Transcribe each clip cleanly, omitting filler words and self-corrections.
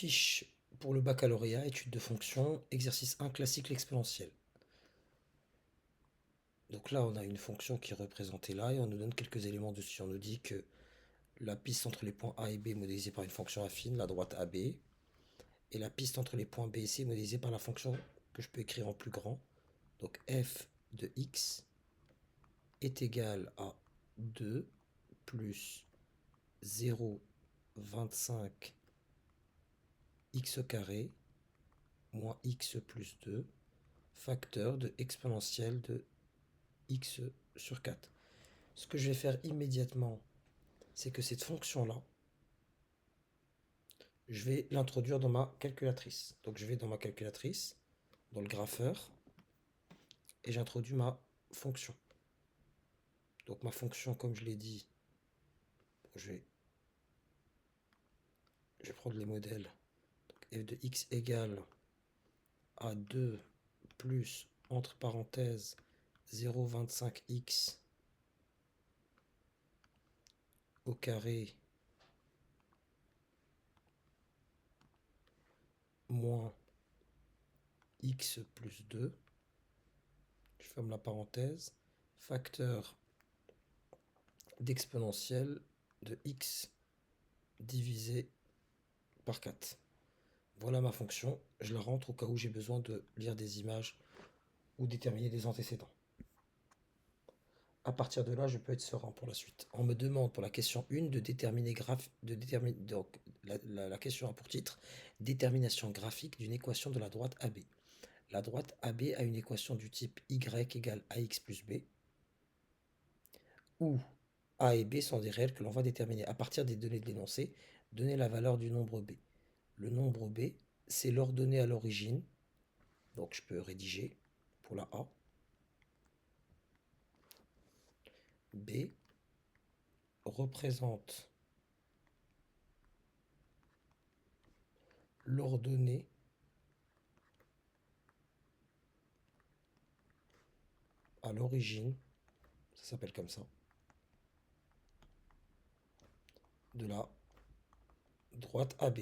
Fiche pour le baccalauréat, études de fonction, exercice 1 classique, l'exponentielle. Donc là, on a une fonction qui est représentée là et on nous donne quelques éléments dessus. On nous dit que la piste entre les points A et B est modélisée par une fonction affine, la droite AB, et la piste entre les points B et C est modélisée par la fonction que je peux écrire en plus grand. Donc f de x est égal à 2 plus 0,25 x carré moins x plus 2 facteur de exponentielle de x sur 4. Ce que je vais faire immédiatement, c'est que cette fonction-là, je vais l'introduire dans ma calculatrice. Donc je vais dans ma calculatrice, dans le grapheur, et j'introduis ma fonction. Donc ma fonction, comme je l'ai dit, je vais prendre les modèles. Donc f de x égale à 2 plus, entre parenthèses, 0,25x au carré moins x plus 2, je ferme la parenthèse, facteur d'exponentielle de x divisé par 4. Voilà ma fonction, je la rentre au cas où j'ai besoin de lire des images ou déterminer des antécédents. À partir de là, je peux être serein pour la suite. On me demande pour la question 1 de déterminer, donc la question a pour titre détermination graphique d'une équation de la droite AB. La droite AB a une équation du type y égale ax plus b, où a et b sont des réels que l'on va déterminer. À partir des données de l'énoncé, donner la valeur du nombre b. Le nombre b, c'est l'ordonnée à l'origine, donc je peux rédiger pour la A. B représente l'ordonnée à l'origine, ça s'appelle comme ça, de la droite AB.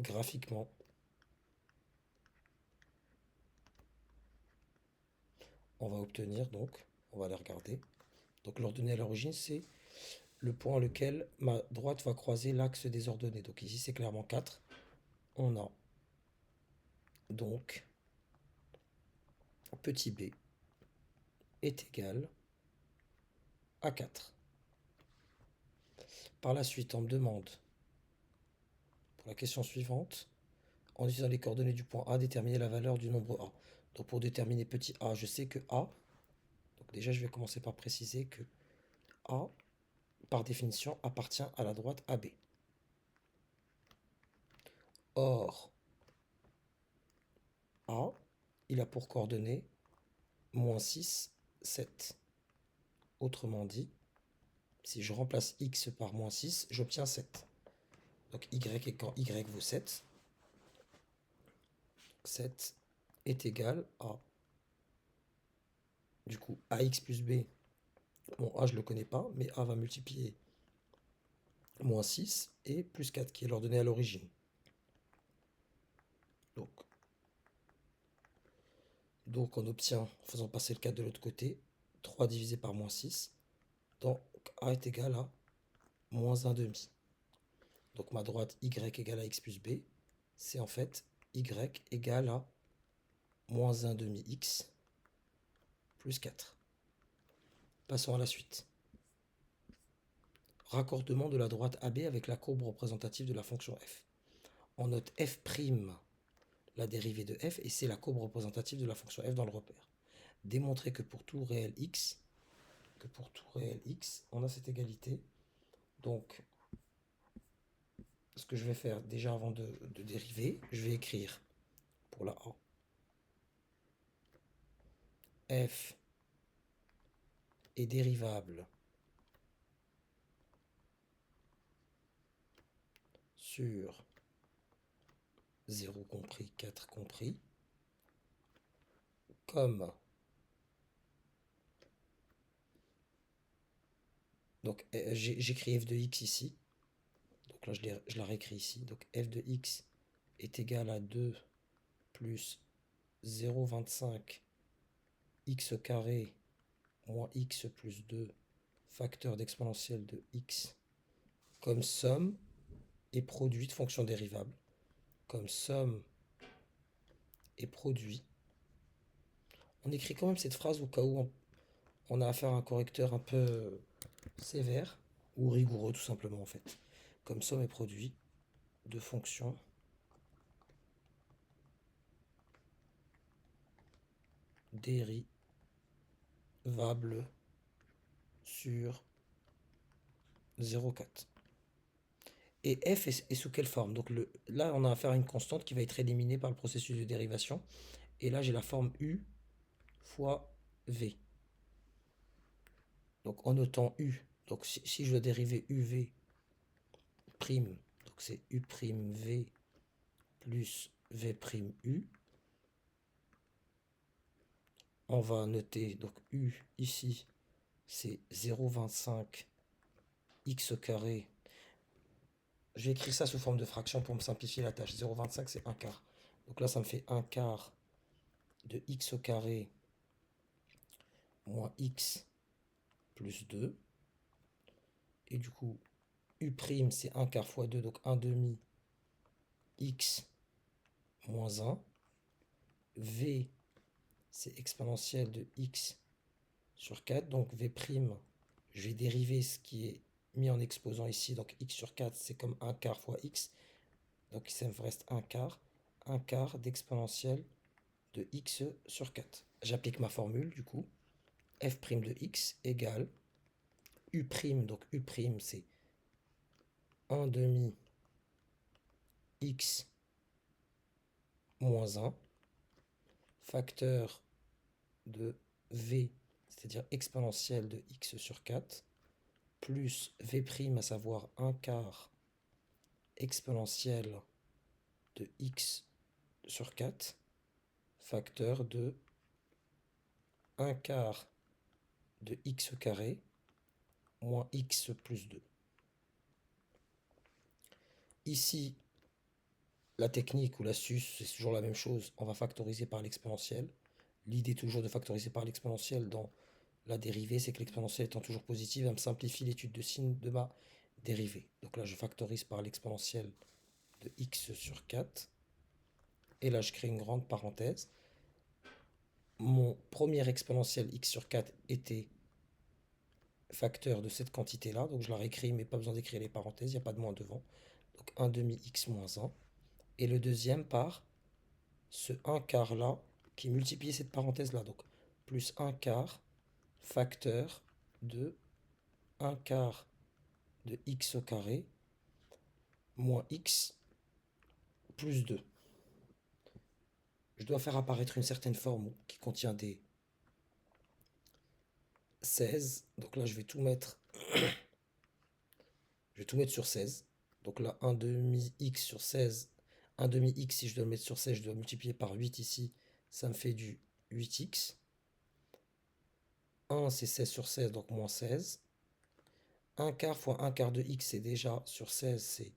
Graphiquement, on va obtenir donc, on va aller regarder. Donc l'ordonnée à l'origine, c'est le point à lequel ma droite va croiser l'axe des ordonnées. Donc ici, c'est clairement 4. On a donc petit b est égal à 4. Par la suite, on me demande, pour la question suivante, en utilisant les coordonnées du point A, déterminer la valeur du nombre A. Donc pour déterminer petit a, je sais que A, donc déjà je vais commencer par préciser que A, par définition, appartient à la droite AB. Or, A, il a pour coordonnées moins 6, 7. Autrement dit, si je remplace x par moins 6, j'obtiens 7. Donc y est quand y vaut 7, 7 est égal à, du coup, ax plus b. Bon, a je ne le connais pas, mais a va multiplier moins 6 et plus 4, qui est l'ordonnée à l'origine. Donc on obtient, en faisant passer le 4 de l'autre côté, 3 divisé par moins 6. Donc a est égal à moins 1 demi. Donc ma droite y égale à x plus b, c'est en fait y égale à moins 1 demi x plus 4. Passons à la suite. Raccordement de la droite AB avec la courbe représentative de la fonction f. On note f', la dérivée de f, et c'est la courbe représentative de la fonction f dans le repère. Démontrer que pour tout réel x, on a cette égalité. Donc, ce que je vais faire déjà avant de dériver, je vais écrire pour la A, f est dérivable sur 0 compris, 4 compris, comme Donc j'écris f de x ici. Donc là, je la réécris ici. Donc f de x est égal à 2 plus 0,25 x carré moins x plus 2 facteur d'exponentielle de x comme somme et produit de fonctions dérivables. Comme somme et produit. On écrit quand même cette phrase au cas où on a affaire à un correcteur un peu sévère ou rigoureux tout simplement en fait. Comme somme et produit de fonctions dérivables sur 0,4. Et f est sous quelle forme? Donc là, on a affaire à une constante qui va être éliminée par le processus de dérivation. Et là, j'ai la forme u fois v. Donc en notant u, donc si je dois dériver uv prime, donc c'est u prime v plus v prime u. On va noter donc u ici, c'est 0,25 x carré. J'ai écrit ça sous forme de fraction pour me simplifier la tâche. 0,25 c'est 1 quart. Donc là, ça me fait 1 quart de x au carré moins x plus 2. Et du coup, u' c'est 1 quart fois 2, donc 1 demi x moins 1. V, c'est exponentielle de x sur 4. Donc v', je vais dériver ce qui est mis en exposant ici. Donc x sur 4, c'est comme 1 quart fois x. Donc ça me reste 1 quart. 1 quart d'exponentielle de x sur 4. J'applique ma formule du coup. F' de x égale u', donc u' c'est 1 demi x moins 1 facteur de v, c'est-à-dire exponentielle de x sur 4, plus v', à savoir 1 quart exponentielle de x sur 4, facteur de 1 quart de x carré moins x plus 2. Ici, la technique ou l'astuce, c'est toujours la même chose. On va factoriser par l'exponentielle. L'idée toujours de factoriser par l'exponentielle dans la dérivée, c'est que l'exponentielle étant toujours positive, elle me simplifie l'étude de signe de ma dérivée. Donc là, je factorise par l'exponentielle de x sur 4. Et là, je crée une grande parenthèse. Mon premier exponentiel x sur 4 était facteur de cette quantité-là. Donc je la réécris, mais pas besoin d'écrire les parenthèses, il n'y a pas de moins devant. Donc 1 demi x moins 1. Et le deuxième par ce 1 quart là qui multiplie cette parenthèse là. Donc plus 1 quart facteur de 1 quart de x au carré moins x plus 2. Je dois faire apparaître une certaine forme qui contient des 16. Donc là, je vais tout mettre sur 16. Donc là, 1 demi x sur 16. 1 demi x, si je dois le mettre sur 16, je dois multiplier par 8 ici. Ça me fait du 8x. 1, c'est 16 sur 16, donc moins 16. 1 quart fois 1 quart de x, c'est déjà sur 16, c'est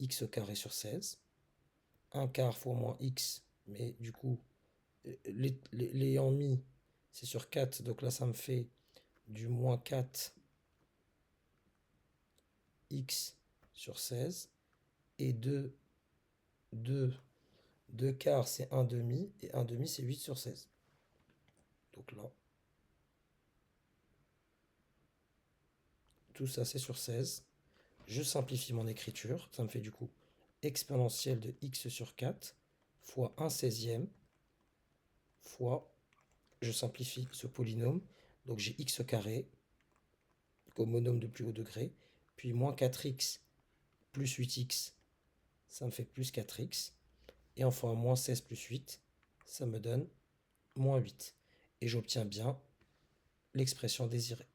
x au carré sur 16. 1 quart fois moins x, mais du coup, les en mis, c'est sur 4, donc là, ça me fait du moins 4 x sur 16. Et 2 quarts, c'est 1 demi, et 1 demi, c'est 8 sur 16. Donc là, tout ça, c'est sur 16. Je simplifie mon écriture, ça me fait du coup exponentielle de x sur 4 fois 1 16e fois, je simplifie ce polynôme, donc j'ai x au carré comme monôme de plus haut degré, puis moins 4x plus 8x, ça me fait plus 4x, et enfin moins 16 plus 8, ça me donne moins 8. Et j'obtiens bien l'expression désirée.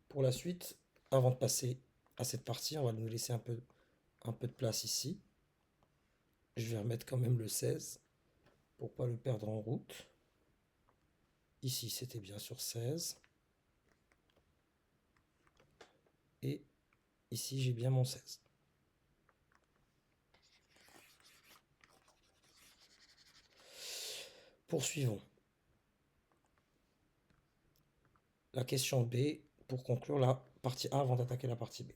Pour la suite, avant de passer à cette partie, on va nous laisser un peu de place ici. Je vais remettre quand même le 16 pour pas le perdre en route. Ici, c'était bien sur 16. Ici, j'ai bien mon 16. Poursuivons. La question B, pour conclure la partie A avant d'attaquer la partie B.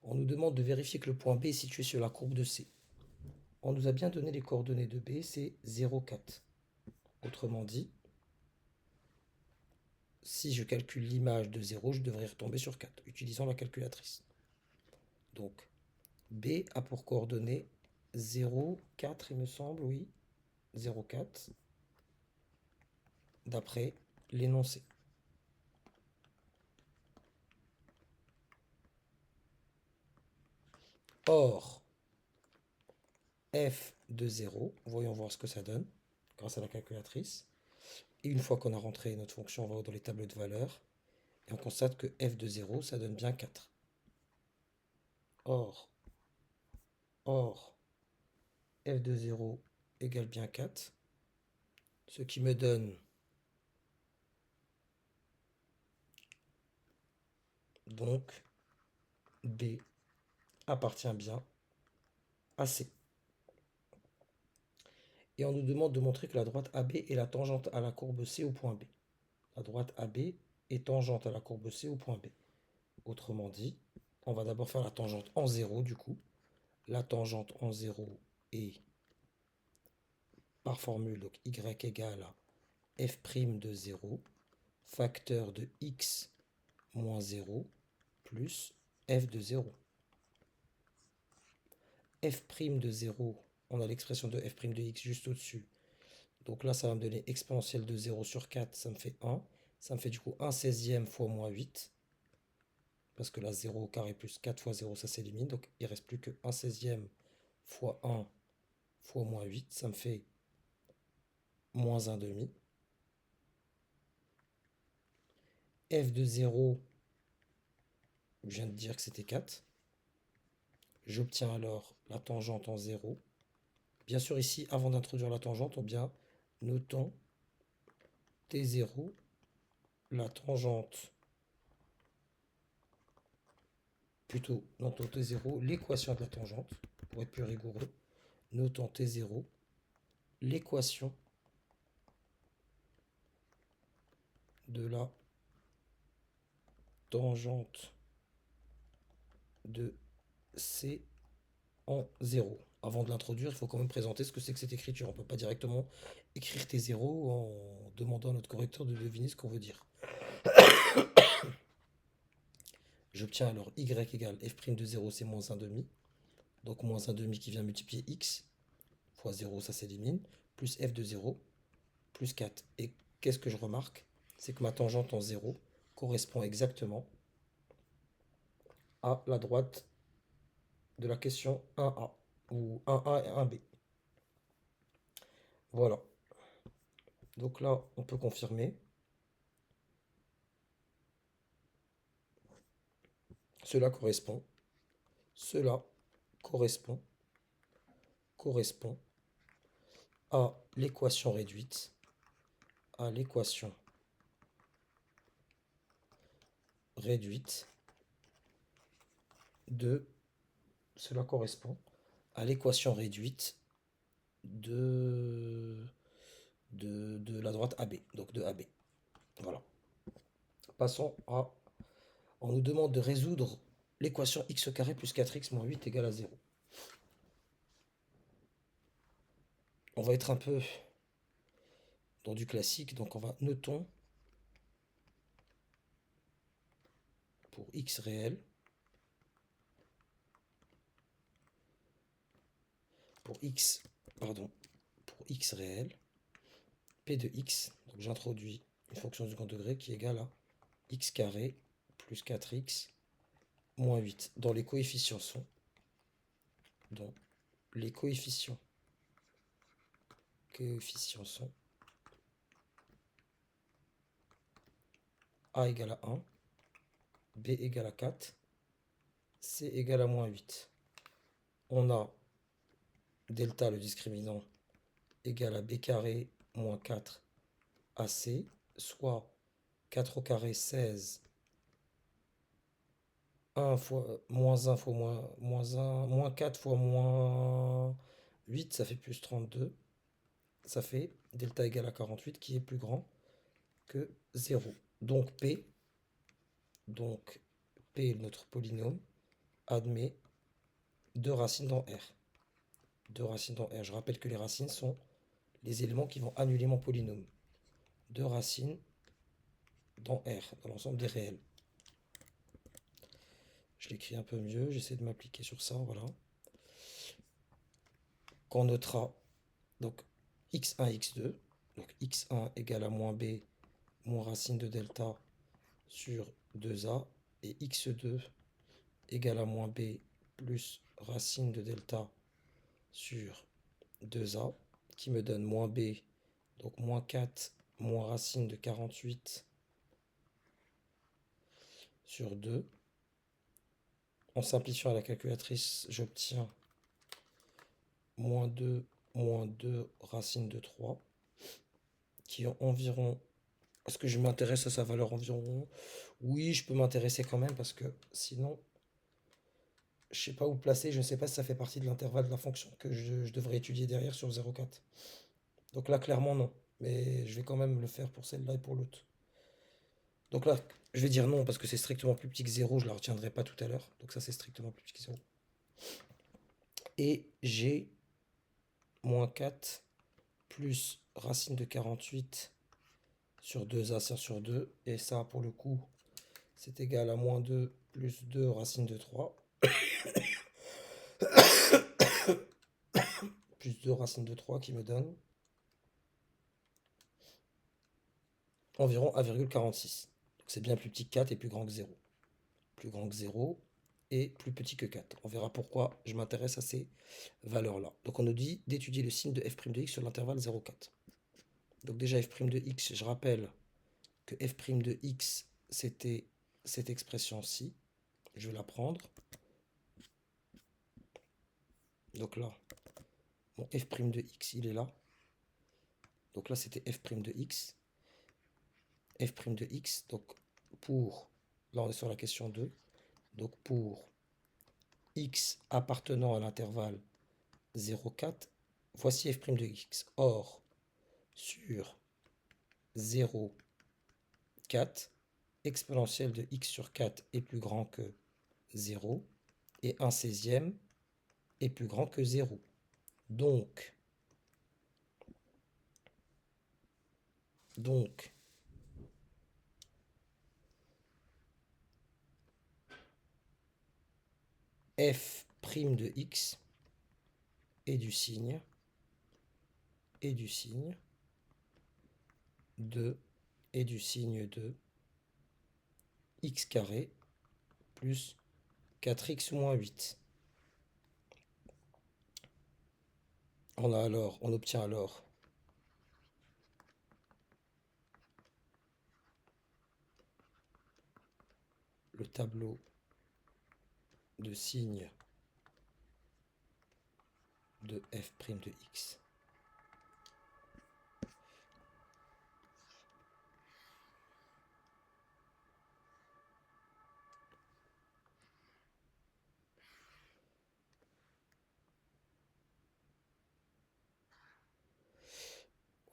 On nous demande de vérifier que le point B est situé sur la courbe de C. On nous a bien donné les coordonnées de B, c'est 0, 4. Autrement dit, si je calcule l'image de 0, je devrais retomber sur 4, utilisant la calculatrice. Donc, B a pour coordonnées 0, 4, il me semble, oui, 0, 4, d'après l'énoncé. Or, f de 0, voyons voir ce que ça donne, grâce à la calculatrice. Et une fois qu'on a rentré notre fonction, on va dans les tableaux de valeurs, et on constate que f de 0, ça donne bien 4. Or, f de 0 égale bien 4, ce qui me donne donc B appartient bien à C. Et on nous demande de montrer que la droite AB est la tangente à la courbe C au point B. La droite AB est tangente à la courbe C au point B. Autrement dit, on va d'abord faire la tangente en 0 du coup. La tangente en 0 est par formule, donc y égale à f' de 0, facteur de x moins 0 plus f de 0. F' de 0, on a l'expression de f' de x juste au-dessus. Donc là, ça va me donner exponentielle de 0 sur 4, ça me fait 1. Ça me fait du coup 1 16e fois moins 8. Parce que là, 0 au carré plus 4 fois 0, ça s'élimine. Donc il ne reste plus que 1 16e fois 1 fois moins 8. Ça me fait moins 1 demi. F de 0, je viens de dire que c'était 4. J'obtiens alors la tangente en 0. Bien sûr, ici, avant d'introduire la tangente, notons T0, la tangente, plutôt, notons T0, l'équation de la tangente, pour être plus rigoureux. Notons T0, l'équation de la tangente de C en 0. Avant de l'introduire, il faut quand même présenter ce que c'est que cette écriture. On ne peut pas directement écrire T0 en demandant à notre correcteur de deviner ce qu'on veut dire. J'obtiens alors y égale f' de 0, c'est moins 1 demi. Donc moins 1 demi qui vient multiplier x fois 0, ça s'élimine, plus f de 0, plus 4. Et qu'est-ce que je remarque? C'est que ma tangente en 0 correspond exactement à la droite de la question 1A, ou 1A et 1B. Voilà. Donc là, on peut confirmer. Cela correspond. Cela correspond à l'équation réduite, de, cela correspond à l'équation réduite de la droite AB, donc de AB. Voilà. Passons à, on nous demande de résoudre l'équation x au carré plus 4x moins 8 égale à 0. On va être un peu dans du classique, donc on va notons pour x réel, pour x réel, p de x, donc j'introduis une fonction du second degré qui est égale à x carré plus 4x moins 8, dont les coefficients sont, a égale à 1, b égale à 4, c égale à moins 8. On a delta, le discriminant, égale à b carré moins 4 AC, soit 4 au carré 16 1 fois moins 1 fois moins 1, moins 4 fois moins 8, ça fait plus 32. Ça fait delta égale à 48 qui est plus grand que 0. Donc P, notre polynôme, admet deux racines dans R. Deux racines dans R. Je rappelle que les racines sont les éléments qui vont annuler mon polynôme. Deux racines dans R, dans l'ensemble des réels. Je l'écris un peu mieux, j'essaie de m'appliquer sur ça, voilà. Qu'on notera donc x1, x2. Donc x1 égale à moins b moins racine de delta sur 2a. Et x2 égale à moins b plus racine de delta sur 2a, qui me donne moins b, donc moins 4 moins racine de 48 sur 2. En simplifiant à la calculatrice, j'obtiens moins 2 racine de 3, qui est environ... Est-ce que je m'intéresse à sa valeur environ? Oui, je peux m'intéresser quand même, parce que sinon, je ne sais pas où placer, je ne sais pas si ça fait partie de l'intervalle de la fonction que je devrais étudier derrière sur 0,4. Donc là, clairement, non. Mais je vais quand même le faire pour celle-là et pour l'autre. Donc là, je vais dire non, parce que c'est strictement plus petit que 0, je ne la retiendrai pas tout à l'heure. Donc ça, c'est strictement plus petit que 0. Et j'ai moins 4 plus racine de 48 sur 2a sur 2. Et ça, pour le coup, c'est égal à moins 2 plus 2 racine de 3. Plus 2 racine de 3 qui me donne environ 1,46. Donc c'est bien plus petit que 4 et plus grand que 0. Plus grand que 0 et plus petit que 4. On verra pourquoi je m'intéresse à ces valeurs-là. Donc on nous dit d'étudier le signe de f' de x sur l'intervalle 0,4. Donc déjà f' de x, je rappelle que f' de x, c'était cette expression-ci. Je vais la prendre. Donc là, mon f' de x, il est là. Donc là, c'était f' de x. F' de x, donc pour... Là, on est sur la question 2. Donc pour x appartenant à l'intervalle 0,4, voici f' de x. Or, sur 0,4, exponentielle de x sur 4 est plus grand que 0 et 1/16 est plus grand que 0. Donc f' de x est du signe de x carré plus 4x moins 8. On obtient alors le tableau de signes de f' de x.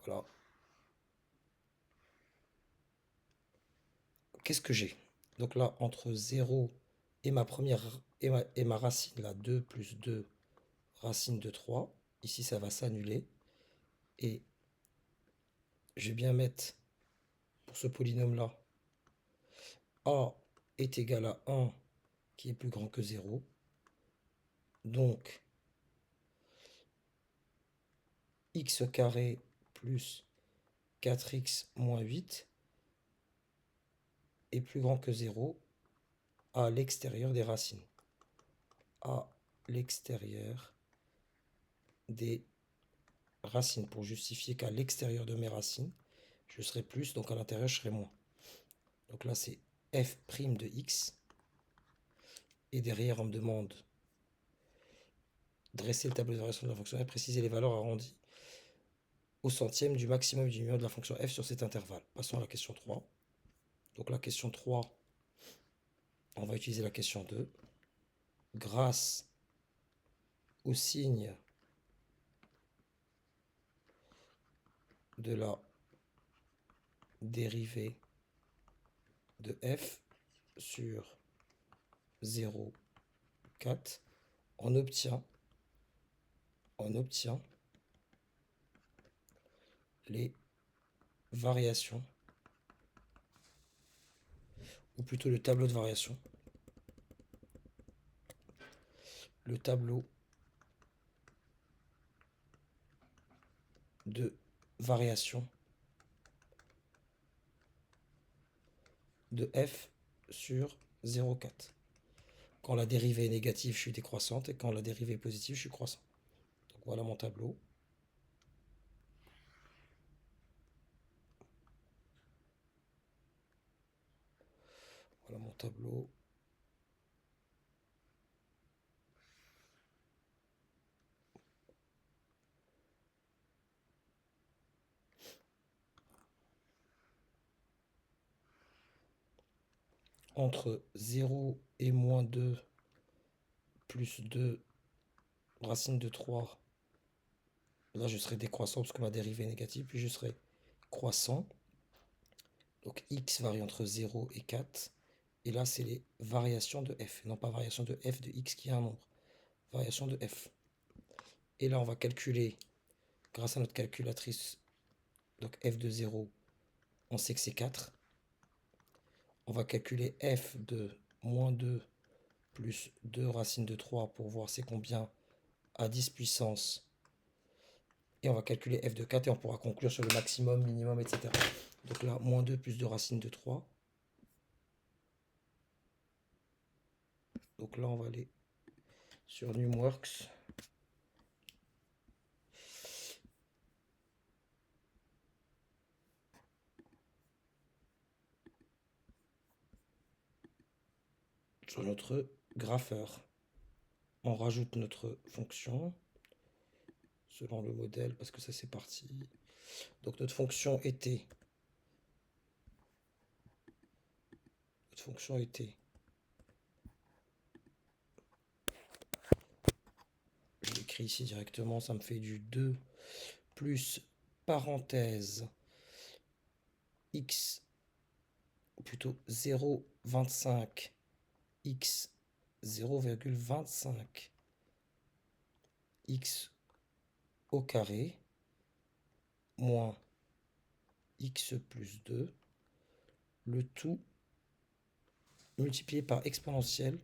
Voilà. Qu'est-ce que j'ai? Donc là, entre 0 et ma première et ma racine, là, 2 plus 2 racine de 3. Ici, ça va s'annuler. Et je vais bien mettre, pour ce polynôme-là, a est égal à 1 qui est plus grand que 0. Donc, x carré plus 4x moins 8 est plus grand que 0 à l'extérieur des racines. À l'extérieur des racines. Pour justifier qu'à l'extérieur de mes racines, je serai plus, donc à l'intérieur, je serai moins. Donc là, c'est f' de x. Et derrière, on me demande dresser le tableau de variation de la fonction f, préciser les valeurs arrondies au centième du maximum et du minimum de la fonction f sur cet intervalle. Passons à la question 3. Donc la question 3, on va utiliser la question 2. Grâce au signe de la dérivée de f sur 0,4, on obtient les variations, ou plutôt le tableau de variation. Le tableau de variation de f sur 0,4. Quand la dérivée est négative, je suis décroissante, et quand la dérivée est positive, je suis croissant. Donc voilà mon tableau. Voilà mon tableau. Entre 0 et moins 2 plus 2 racine de 3, là je serai décroissant parce que ma dérivée est négative, puis je serai croissant. Donc x varie entre 0 et 4. Et là, c'est les variations de f, non pas variation de f de x qui est un nombre. Variation de f. Et là, on va calculer, grâce à notre calculatrice, donc f de 0, on sait que c'est 4. On va calculer f de moins 2 plus 2 racine de 3 pour voir c'est combien à 10 puissance. Et on va calculer f de 4 et on pourra conclure sur le maximum, minimum, etc. Donc là, moins 2 plus 2 racine de 3. Donc là, on va aller sur Numworks. Sur notre grapheur. On rajoute notre fonction selon le modèle, parce que ça c'est parti. Donc notre fonction était je l'écris ici directement, ça me fait du 2 plus parenthèse x, ou plutôt 0,25 x 0,25 x au carré moins x plus 2, le tout multiplié par exponentielle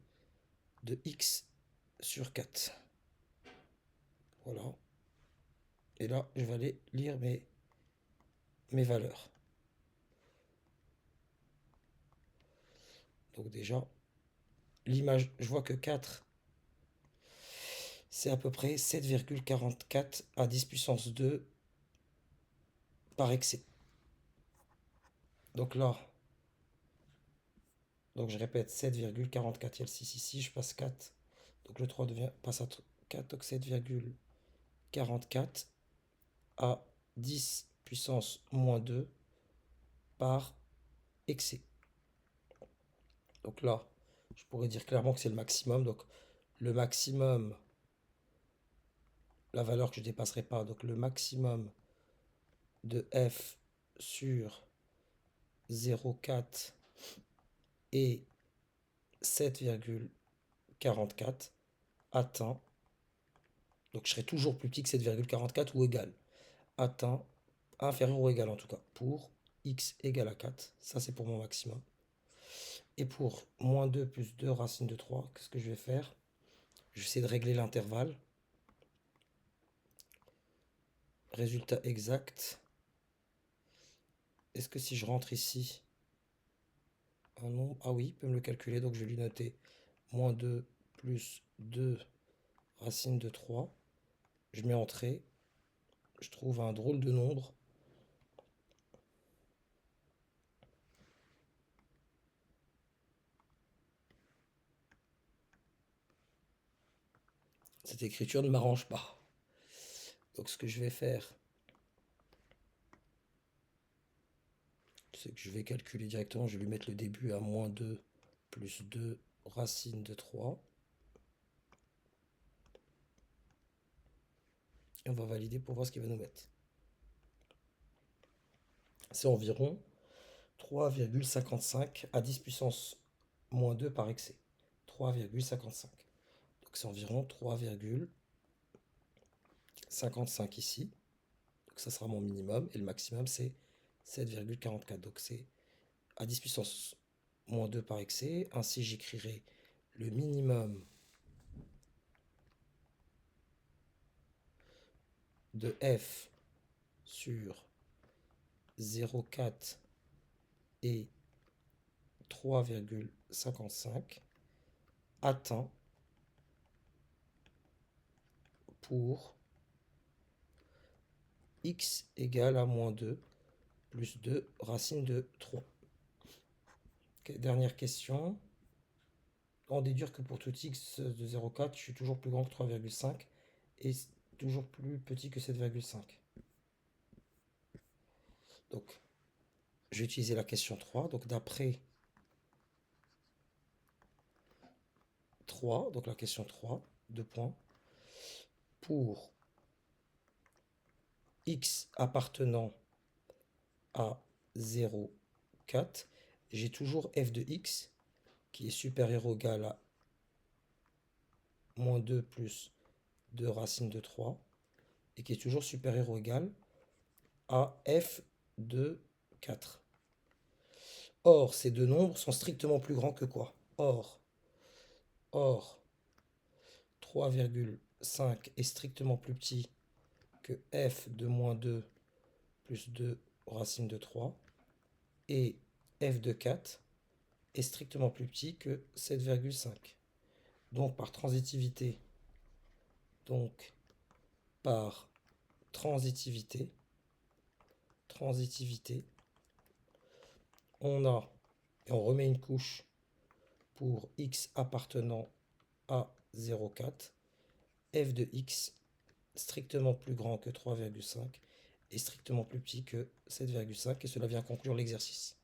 de x sur 4. Voilà. Et là, je vais aller lire mes valeurs. Donc déjà, l'image, je vois que 4, c'est à peu près 7,44 à 10 puissance 2 par excès. Donc là, donc je répète, 7,44, il y a le 6 ici, je passe 4. Donc le 3 passe à 4, donc 7,44 à 10 puissance moins 2 par excès. Donc là, je pourrais dire clairement que c'est le maximum. Donc le maximum, la valeur que je ne dépasserai pas, donc le maximum de f sur 0,4 et 7,44 atteint, donc je serai toujours plus petit que 7,44 ou égal, atteint, inférieur ou égal en tout cas, pour x égale à 4, ça c'est pour mon maximum. Et pour moins 2 plus 2 racine de 3, qu'est-ce que je vais faire? Je vais essayer de régler l'intervalle. Résultat exact. Est-ce que si je rentre ici un nombre, ah oui, il peut me le calculer, donc je vais lui noter moins 2 plus 2 racine de 3. Je mets entrée, je trouve un drôle de nombre. Cette écriture ne m'arrange pas. Donc ce que je vais faire, c'est que je vais calculer directement, je vais lui mettre le début à moins 2 plus 2 racine de 3. Et on va valider pour voir ce qu'il va nous mettre. C'est environ 3,55 à 10 puissance moins 2 par excès. 3,55. Donc c'est environ 3,55 ici. Donc ça sera mon minimum. Et le maximum c'est 7,44. Donc c'est à 10 puissance moins 2 par excès. Ainsi j'écrirai le minimum de f sur 0,4 et 3,55 atteint pour x égale à moins 2 plus 2 racine de 3. Okay, dernière question. En déduire que pour tout x de 0,4, je suis toujours plus grand que 3,5 et toujours plus petit que 7,5. Donc, je vais utiliser la question 3. Donc, d'après 3, donc la question 3, 2 points, pour x appartenant à 0,4, j'ai toujours f de x qui est supérieur ou égal à moins 2 plus 2 racine de 3 et qui est toujours supérieur ou égal à f de 4. Or, ces deux nombres sont strictement plus grands que quoi? Or 3,5 est strictement plus petit que f de moins 2 plus 2 racine de 3 et f de 4 est strictement plus petit que 7,5. Donc par transitivité, on a, et on remet une couche pour x appartenant à 0,4, f de x strictement plus grand que 3,5 et strictement plus petit que 7,5, et cela vient conclure l'exercice.